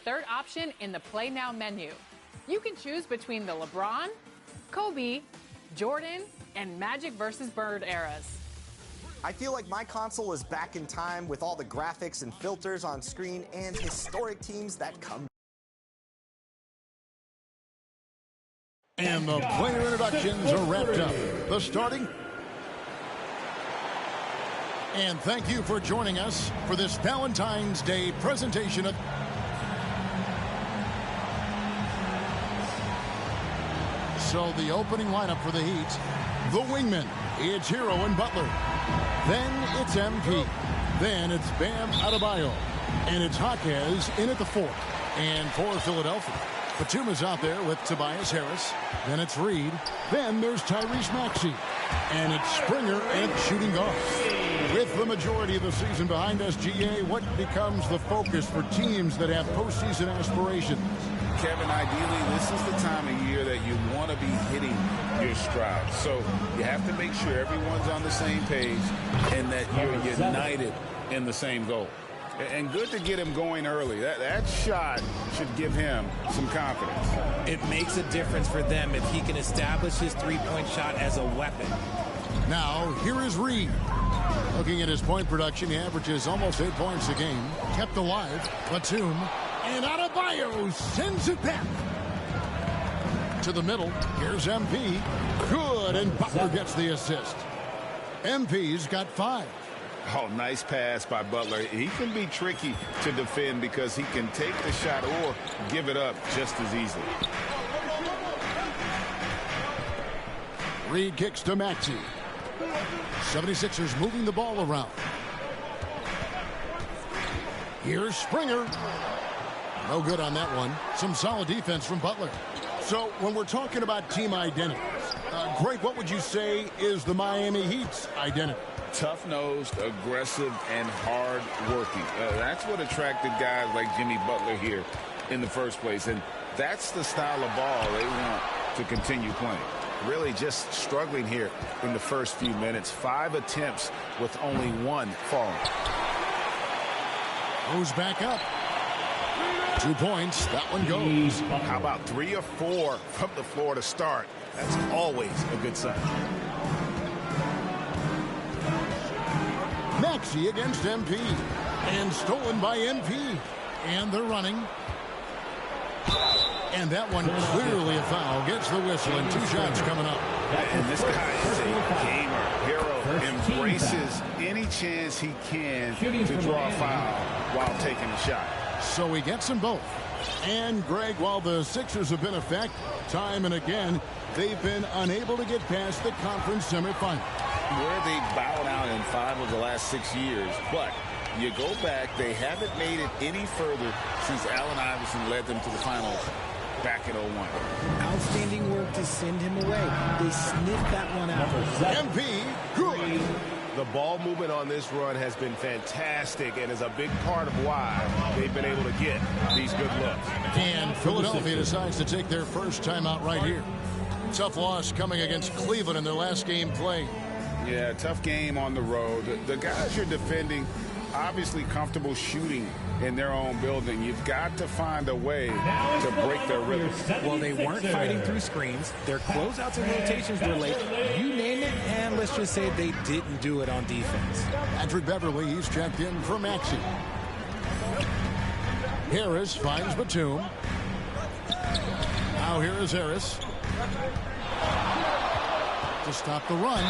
third option in the Play Now menu. You can choose between the LeBron, Kobe, Jordan, and Magic vs. Bird eras. I feel like my console is back in time with all the graphics and filters on screen and historic teams that come. And the player introductions are wrapped up. The starting. And thank you for joining us for this Valentine's Day presentation of... So the opening lineup for the Heat, the wingmen, it's Hero and Butler. Then it's MP. Then it's Bam Adebayo. And it's Jaquez in at the 4. And for Philadelphia, Batum is out there with Tobias Harris. Then it's Reed. Then there's Tyrese Maxey. And it's Springer and shooting guard. With the majority of the season behind us, GA, what becomes the focus for teams that have postseason aspirations? Kevin, ideally, this is the time of year that you want to be hitting your stride. So you have to make sure everyone's on the same page and that you're united in the same goal. And good to get him going early. That shot should give him some confidence. It makes a difference for them if he can establish his three-point shot as a weapon. Now, here is Reed. Looking at his point production, he averages almost 8 points a game. Kept alive. Batum. And Adebayo sends it back. To the middle. Here's MP. Good. And Butler gets the assist. MP's got 5. Oh, nice pass by Butler. He can be tricky to defend because he can take the shot or give it up just as easily. Reed kicks to Maxey. 76ers moving the ball around. Here's Springer. No good on that one. Some solid defense from Butler. So when we're talking about team identities, Greg, what would you say is the Miami Heat's identity? Tough-nosed, aggressive, and hard-working. That's what attracted guys like Jimmy Butler here in the first place. And that's the style of ball they want to continue playing. Really just struggling here in the first few minutes. 5 attempts with only 1 falling. Goes back up. 2 points. That one goes. How about 3 or 4 from the floor to start? That's always a good sign. Maxey against MP. And stolen by MP. And they're running. And that one clearly a foul. Gets the whistle and 2 shots coming up. And this guy is a gamer. Hero embraces any chance he can to draw a foul while taking a shot. So he gets them both. And Greg, while the Sixers have been effective time and again, they've been unable to get past the conference semifinal. Where they've bowed out in 5 of the last 6 years. But you go back, they haven't made it any further since Allen Iverson led them to the finals back in 01. Outstanding work to send him away. They sniffed that one out. MP, good. The ball movement on this run has been fantastic and is a big part of why they've been able to get these good looks. And Philadelphia decides to take their first timeout right here. Tough loss coming against Cleveland in their last game played. Yeah, tough game on the road. The guys you're defending, obviously comfortable shooting in their own building. You've got to find a way to break their rhythm. Well, they weren't fighting through screens. Their closeouts and rotations were late. You name it, and let's just say they didn't do it on defense. Patrick Beverly, he's checked in for Maxey. Harris finds Batum. Now here is Harris. To stop the run.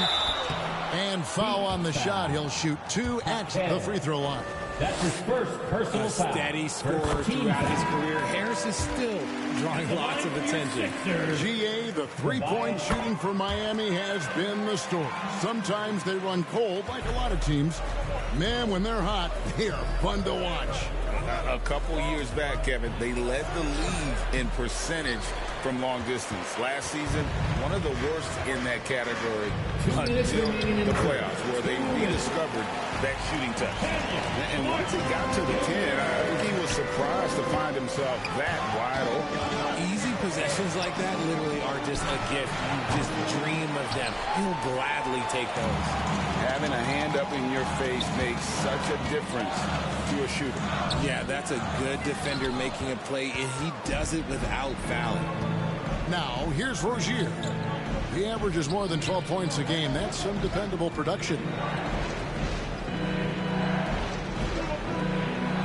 And foul on the shot. He'll shoot 2 at the free throw line. That's his first personal foul. Steady scorer throughout his career. Harris is still drawing lots of attention. GA, the three-point shooting for Miami has been the story. Sometimes they run cold, like a lot of teams. Man, when they're hot, they are fun to watch. A couple years back, Kevin, they led the league in percentage from long distance. Last season, one of the worst in that category until the playoffs, where they rediscovered that shooting touch. And once he got to the 10, I think he was surprised to find himself that wide open. Easy possessions like that literally are just a gift. You just dream of them. He'll gladly take those. Having a hand up in your face makes such a difference to a shooter. Yeah, Yeah, that's a good defender making a play, and he does it without fouling. Now, here's Rozier. He averages more than 12 points a game. That's some dependable production.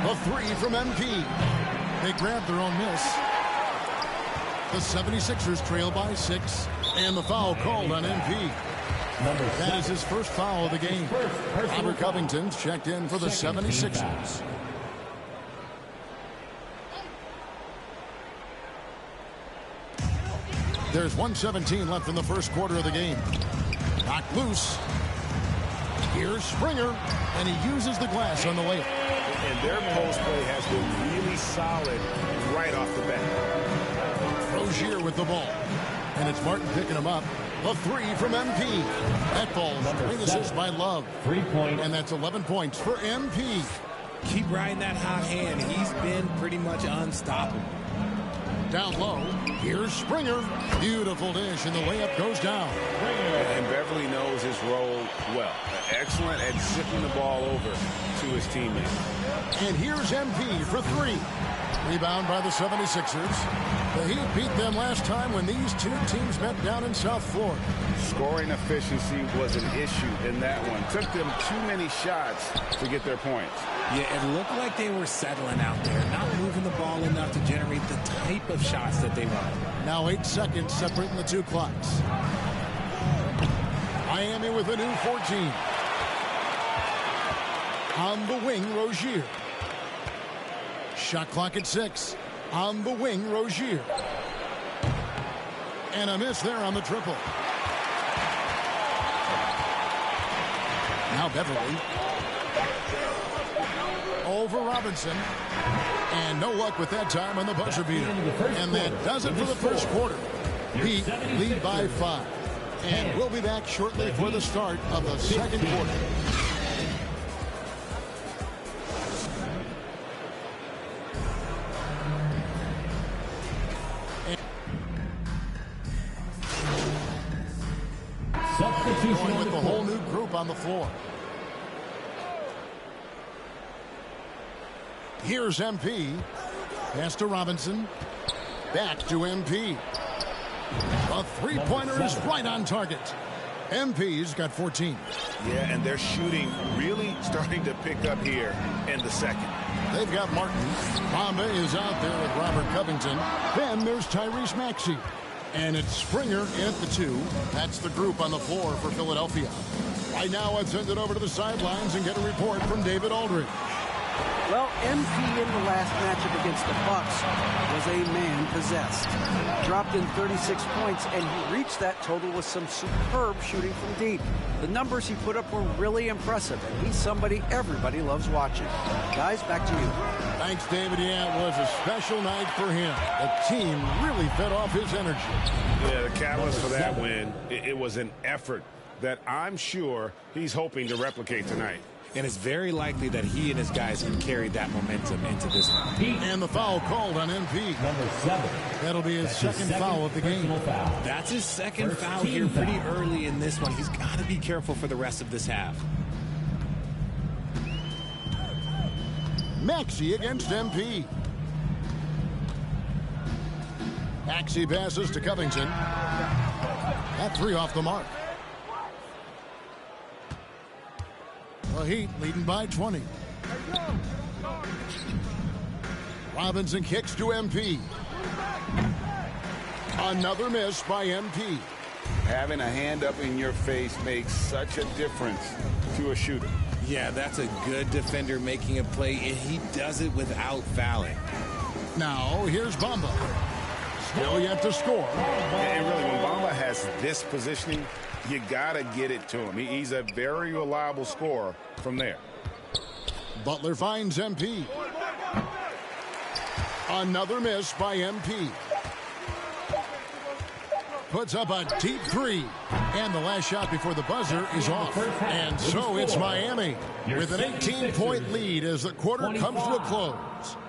A three from MP. They grab their own miss. The 76ers trail by 6, and the foul called on MP. That is his first foul of the game. Robert Covington's checked in for the 76ers. There's 1:17 left in the first quarter of the game. Knocked loose. Here's Springer, and he uses the glass on the layup. And their post play has been really solid right off the bat. Rozier with the ball. And it's Martin picking him up. A three from MP. That falls. Great assist by Love. 3 points. And that's 11 points for MP. Keep riding that hot hand. He's been pretty much unstoppable. Down low. Here's Springer. Beautiful dish, and the layup goes down. And Beverly knows his role well. Excellent at zipping the ball over to his teammates. And here's MP for three. Rebound by the 76ers. The Heat beat them last time when these two teams met down in South Florida. Scoring efficiency was an issue in that one. Took them too many shots to get their points. Yeah, it looked like they were settling out there, not moving the ball enough to generate the type of shots that they want. Now 8 seconds separating the two clocks. Miami with a new 14. On the wing, Rozier. Shot clock at 6. On the wing, Rozier. And a miss there on the triple. Now Beverly. Over Robinson. And no luck with that time on the buzzer beater. And that does it for the first quarter. Heat lead by 5. And we'll be back shortly for the start of the second quarter. Going with the whole new group on the floor. Here's MP. Pass to Robinson. Back to MP. A three-pointer is right on target. MP's got 14. Yeah, and their shooting really starting to pick up here in the second. They've got Martin. Bamba is out there with Robert Covington. Then there's Tyrese Maxey. And it's Springer at the 2. That's the group on the floor for Philadelphia. Right now, let's send it over to the sidelines and get a report from David Aldridge. Well, MP in the last matchup against the Bucks was a man possessed. Dropped in 36 points, and he reached that total with some superb shooting from deep. The numbers he put up were really impressive, and he's somebody everybody loves watching. Guys, back to you. Thanks, David. Yeah, it was a special night for him. The team really fed off his energy. Yeah, the catalyst for that win, it was an effort that I'm sure he's hoping to replicate tonight. And it's very likely that he and his guys can carry that momentum into this one. And the foul called on MP. Number 7. That'll be his second foul of the game. Foul. That's his second foul here pretty early in this one. He's got to be careful for the rest of this half. Maxey against MP. Maxey passes to Covington. That three off the mark. The Heat leading by 20. Robinson kicks to MP. Another miss by MP. Having a hand up in your face makes such a difference to a shooter. Yeah, that's a good defender making a play, and he does it without fouling. Now, here's Bamba. Still yet to score. And really, when Bamba has this positioning, you got to get it to him. He's a very reliable scorer from there. Butler finds MP. Another miss by MP. Puts up a deep three. And the last shot before the buzzer is off. And so it's Miami with an 18-point lead as the quarter comes to a close.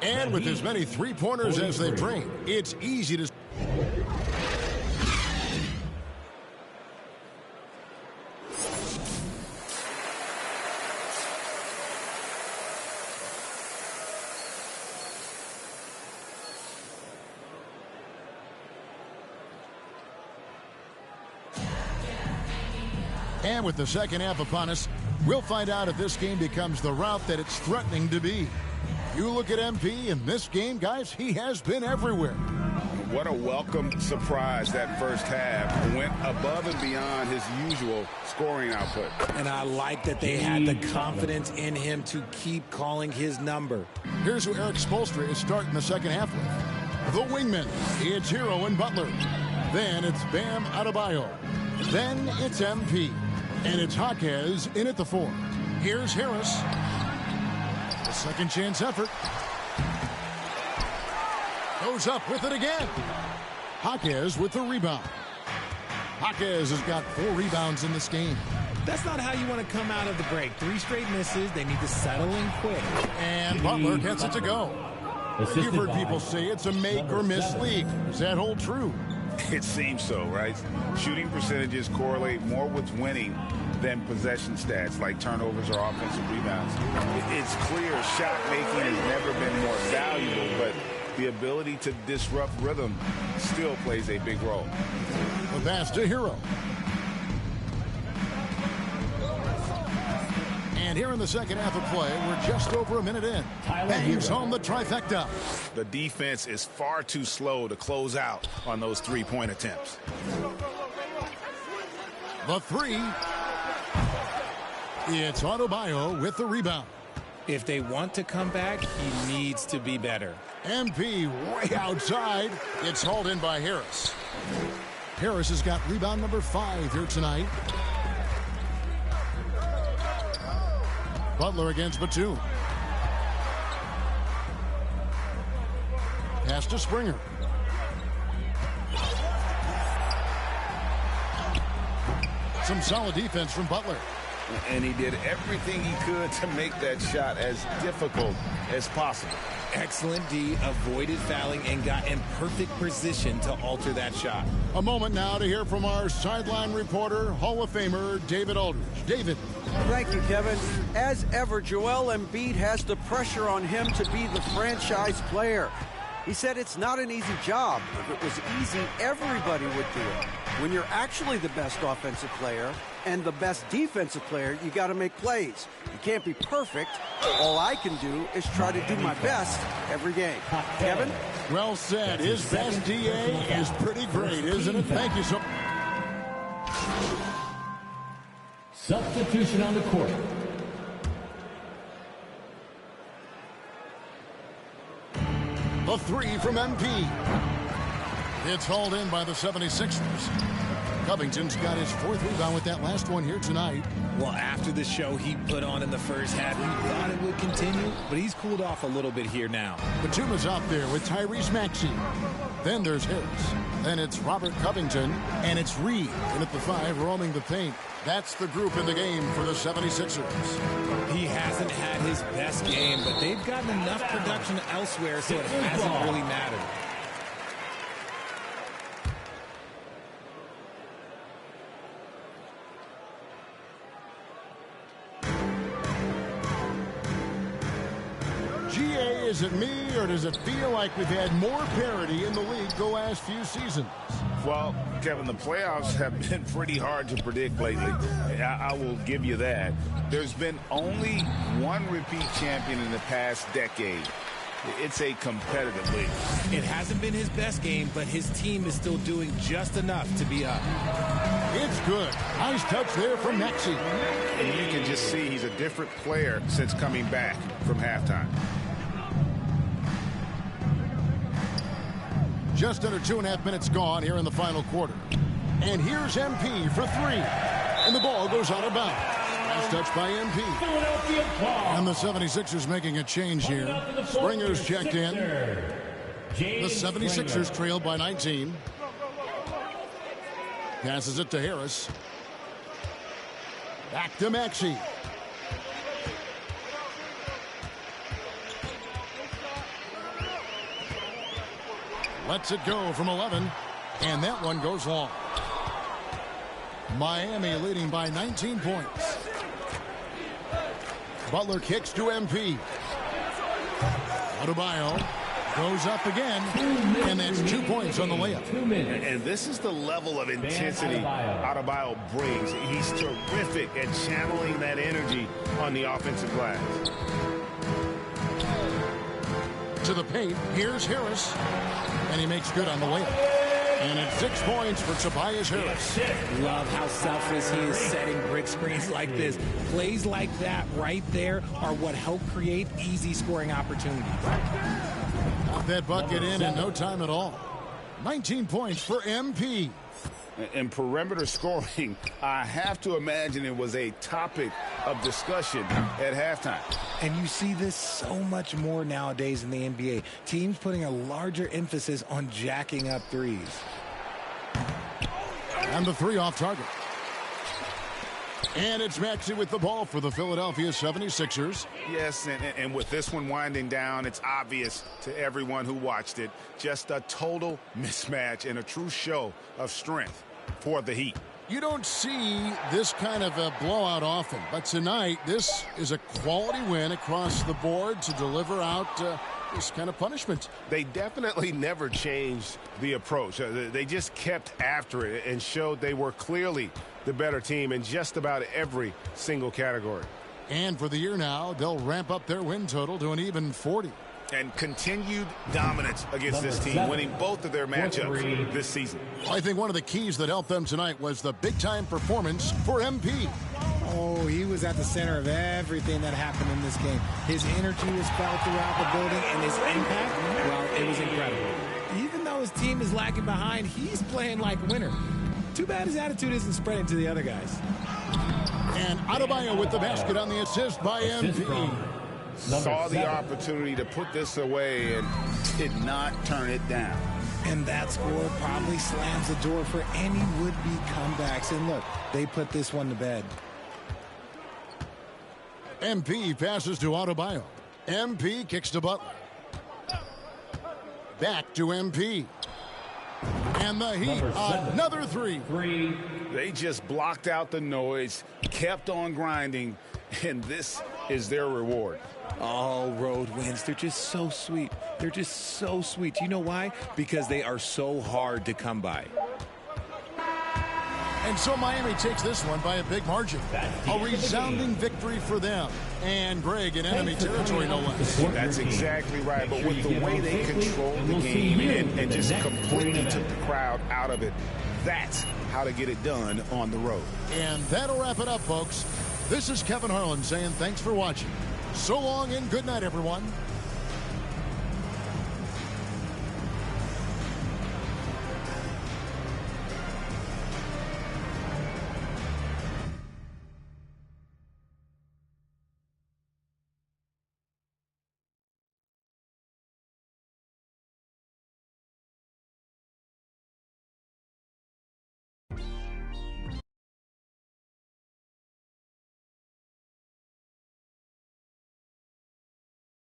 And with as many three-pointers as they bring, it's easy to... And with the second half upon us, we'll find out if this game becomes the route that it's threatening to be. You look at MP in this game, guys, he has been everywhere. What a welcome surprise that first half. Went above and beyond his usual scoring output. And I like that they had the confidence in him to keep calling his number. Here's who Eric Spoelstra is starting the second half with. The wingman, it's Hero and Butler. Then it's Bam Adebayo. Then it's MP. And it's Jaquez in at the 4. Here's Harris. The second chance effort. Goes up with it again. Jaquez with the rebound. Jaquez has got 4 rebounds in this game. That's not how you want to come out of the break. 3 straight misses. They need to settle in quick. And Butler gets it to go. You've heard people say it's a make or miss league. Does that hold true? It seems so, right? Shooting percentages correlate more with winning than possession stats like turnovers or offensive rebounds. It's clear shot making has never been more valuable, but the ability to disrupt rhythm still plays a big role. The pass to Hero. And here in the second half of play, we're just over a minute in. And he's home the trifecta. The defense is far too slow to close out on those three-point attempts. The 3. It's Adebayo with the rebound. If they want to come back, he needs to be better. MP way outside. It's hauled in by Harris. Harris has got rebound number 5 here tonight. Butler against Batum. Pass to Springer. Some solid defense from Butler. And he did everything he could to make that shot as difficult as possible. Excellent D, avoided fouling, and got in perfect position to alter that shot. A moment now to hear from our sideline reporter, Hall of Famer David Aldridge. David. Thank you, Kevin. As ever, Joel Embiid has the pressure on him to be the franchise player. He said it's not an easy job. If it was easy, everybody would do it. When you're actually the best offensive player and the best defensive player, you got to make plays. You can't be perfect. All I can do is try to do my best every game. Kevin? Well said. His best DA is pretty great, isn't it? Thank you so much. Substitution on the court. The 3 from MP. It's hauled in by the 76ers. Covington's got his 4th rebound with that last one here tonight. Well, after the show he put on in the first half, he thought it would continue, but he's cooled off a little bit here now. Batum is out there with Tyrese Maxey. Then there's Harris. Then it's Robert Covington. And it's Reed in at the 5, roaming the paint. That's the group in the game for the 76ers. He hasn't had his best game, but they've gotten enough production elsewhere, so it hasn't really mattered. GA, is it me, or does it feel like we've had more parity in the league the last few seasons? Well, Kevin, the playoffs have been pretty hard to predict lately. I will give you that. There's been only one repeat champion in the past decade. It's a competitive league. It hasn't been his best game, but his team is still doing just enough to be up. It's good. Nice touch there from Maxey. And you can just see he's a different player since coming back from halftime. Just under 2.5 minutes gone here in the final quarter. And here's MP for 3. And the ball goes out of bounds. Nice touch by MP. And the 76ers making a change here. Springer's checked in. The 76ers trail by 19. Passes it to Harris. Back to Maxey. Lets it go from 11. And that one goes long. Miami leading by 19 points. Butler kicks to MP. Adebayo. Goes up again, and that's 2 points on the layup. And this is the level of intensity Adebayo brings. He's terrific at channeling that energy on the offensive glass. To the paint, here's Harris, and he makes good on the layup. And it's 6 points for Tobias Harris. Love how selfless he is setting brick screens like this. Plays like that right there are what help create easy scoring opportunities. Got that bucket in no time at all. 19 points for MP. In perimeter scoring, I have to imagine it was a topic of discussion at halftime. And you see this so much more nowadays in the NBA. Teams putting a larger emphasis on jacking up threes. And the 3 off target. And it's Maxey with the ball for the Philadelphia 76ers. Yes, and with this one winding down, it's obvious to everyone who watched it. Just a total mismatch and a true show of strength for the Heat. You don't see this kind of a blowout often, but tonight this is a quality win across the board to deliver out this kind of punishment. They definitely never changed the approach. They just kept after it and showed they were clearly the better team in just about every single category. And for the year now, they'll ramp up their win total to an even 40. And continued dominance against this team, winning both of their matchups this season. I think one of the keys that helped them tonight was the big-time performance for MP. Oh, he was at the center of everything that happened in this game. His energy was felt throughout the building, and his impact, well, it was incredible. Even though his team is lagging behind, he's playing like a winner. Too bad his attitude isn't spreading to the other guys. And Adebayo with the basket on the assist by MP. Saw the opportunity to put this away and did not turn it down. And that score probably slams the door for any would-be comebacks. And look, they put this one to bed. MP passes to Adebayo. MP kicks to Butler. Back to MP. And the Heat, another 3. They just blocked out the noise, kept on grinding, and this is their reward. All road wins. They're just so sweet. They're just so sweet. You know why? Because they are so hard to come by. And so Miami takes this one by a big margin. A resounding victory for them. And Greg in enemy territory, no less. That's exactly right. But with the way they controlled the game and just completely took the crowd out of it, that's how to get it done on the road. And that'll wrap it up, folks. This is Kevin Harlan saying thanks for watching. So long and good night, everyone.